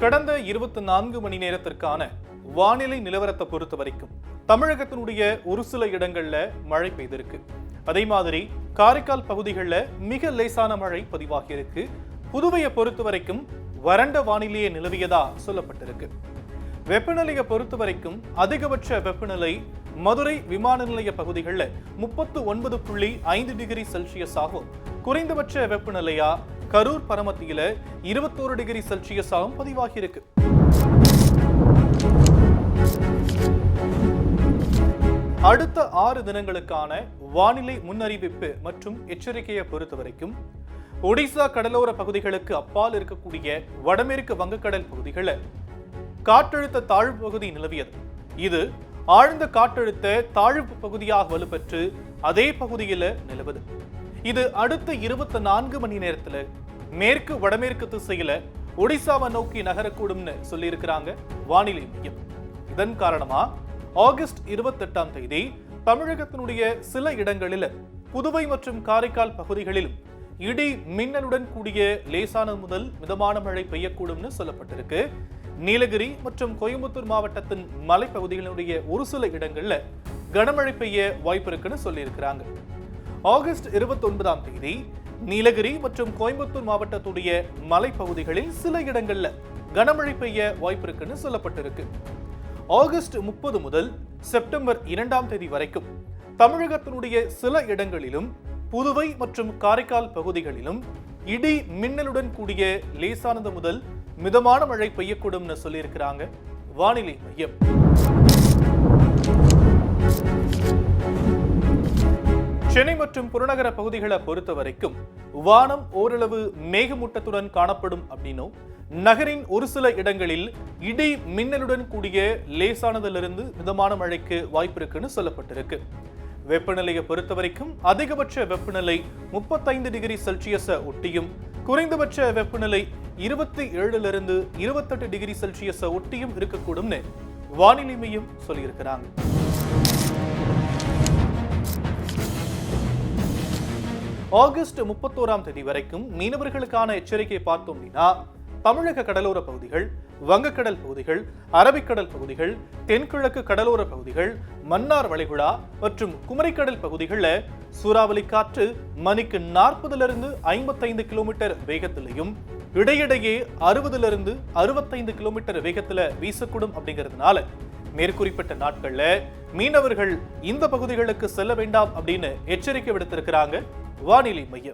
கடந்த 24 மணி நேரத்திற்கான வானிலை நிலவரத்தை பொறுத்த வரைக்கும் தமிழகத்தினுடைய ஒரு சில இடங்கள்ல மழை பெய்திருக்கு. அதே மாதிரி காரைக்கால் பகுதிகளில் மிக லேசான மழை பதிவாகி இருக்கு. புதுவையை பொறுத்த வரைக்கும் வறண்ட வானிலையே நிலவியதா சொல்லப்பட்டிருக்கு. வெப்பநிலையை பொறுத்த வரைக்கும் அதிகபட்ச வெப்பநிலை மதுரை விமான நிலைய பகுதிகளில் 39.5 டிகிரி செல்சியஸ் ஆகும். குறைந்தபட்ச வெப்பநிலையா கரூர் பரமத்தியில 21 டிகிரி செல்சியஸ் ஆகும் பதிவாகி இருக்கு. அடுத்த 6 தினங்களுக்கான வானிலை முன்னறிவிப்பு மற்றும் எச்சரிக்கையை பொறுத்த வரைக்கும் ஒடிசா கடலோர பகுதிகளுக்கு அப்பால் இருக்கக்கூடிய வடமேற்கு வங்கக்கடல் பகுதிகளில் காற்றழுத்த தாழ்வு பகுதி நிலவியது. இது ஆழ்ந்த காற்றழுத்த தாழ்வு பகுதியாக வலுப்பெற்று அதே பகுதியில் நிலவுது. இது அடுத்த 24 மணி நேரத்துல மேற்கு வடமேற்கு திசையில ஒடிசாவை நோக்கி நகரக்கூடும்னு சொல்லியிருக்கிறாங்க வானிலை மையம். இதன் காரணமா ஆகஸ்ட் 28ஆம் தேதி தமிழகத்தினுடைய சில இடங்களில் புதுவை மற்றும் காரைக்கால் பகுதிகளிலும் இடி மின்னலுடன் கூடிய லேசான முதல் மிதமான மழை பெய்யக்கூடும்னு சொல்லப்பட்டிருக்கு. நீலகிரி மற்றும் கோயம்புத்தூர் மாவட்டத்தின் மலைப்பகுதிகளுடைய ஒரு சில இடங்கள்ல கனமழை பெய்ய வாய்ப்பு இருக்குன்னு சொல்லியிருக்கிறாங்க. ஆகஸ்ட் 29ஆம் தேதி நீலகிரி மற்றும் கோயம்புத்தூர் மாவட்டத்துடைய மலைப்பகுதிகளில் சில இடங்கள்ல கனமழை பெய்ய வாய்ப்பு இருக்குன்னு சொல்லப்பட்டிருக்கு. ஆகஸ்ட் 30 முதல் செப்டம்பர் 2ஆம் தேதி வரைக்கும் தமிழகத்தினுடைய சில இடங்களிலும் புதுவை மற்றும் காரைக்கால் பகுதிகளிலும் இடி மின்னலுடன் கூடிய லேசானது முதல் மிதமான மழை பெய்யக்கூடும்னு சொல்லியிருக்கிறாங்க வானிலை மையம். சென்னை மற்றும் புறநகர பகுதிகளை பொறுத்த வரைக்கும் வானம் ஓரளவு மேகமூட்டத்துடன் காணப்படும் அப்படின்னும் நகரின் ஒரு சில இடங்களில் இடி மின்னலுடன் கூடிய லேசானதிலிருந்து மிதமான மழைக்கு வாய்ப்பு இருக்குன்னு சொல்லப்பட்டிருக்கு. வெப்பநிலையை பொறுத்த வரைக்கும் அதிகபட்ச வெப்பநிலை 35 டிகிரி செல்சியஸை ஒட்டியும் குறைந்தபட்ச வெப்பநிலை 27 28 டிகிரி செல்சியஸை ஒட்டியும் இருக்கக்கூடும்னு வானிலை மையம் சொல்லியிருக்கிறாங்க. ஆகஸ்ட் 31ஆம் தேதி வரைக்கும் மீனவர்களுக்கான எச்சரிக்கை பார்த்தோம் அப்படின்னா தமிழக கடலோர பகுதிகள், வங்கக்கடல் பகுதிகள், அரபிக்கடல் பகுதிகள், தென்கிழக்கு கடலோர பகுதிகள், மன்னார் வளைகுடா மற்றும் குமரிக்கடல் பகுதிகளில் சூறாவளி காற்று மணிக்கு 40 55 கிலோமீட்டர் வேகத்திலையும் இடையிடையே 60 65 கிலோமீட்டர் வேகத்துல வீசக்கூடும். அப்படிங்கிறதுனால மேற்குறிப்பிட்ட நாட்கள்ல மீனவர்கள் இந்த பகுதிகளுக்கு செல்ல வேண்டாம் அப்படின்னு எச்சரிக்கை விடுத்திருக்கிறாங்க வானிலை மையம்.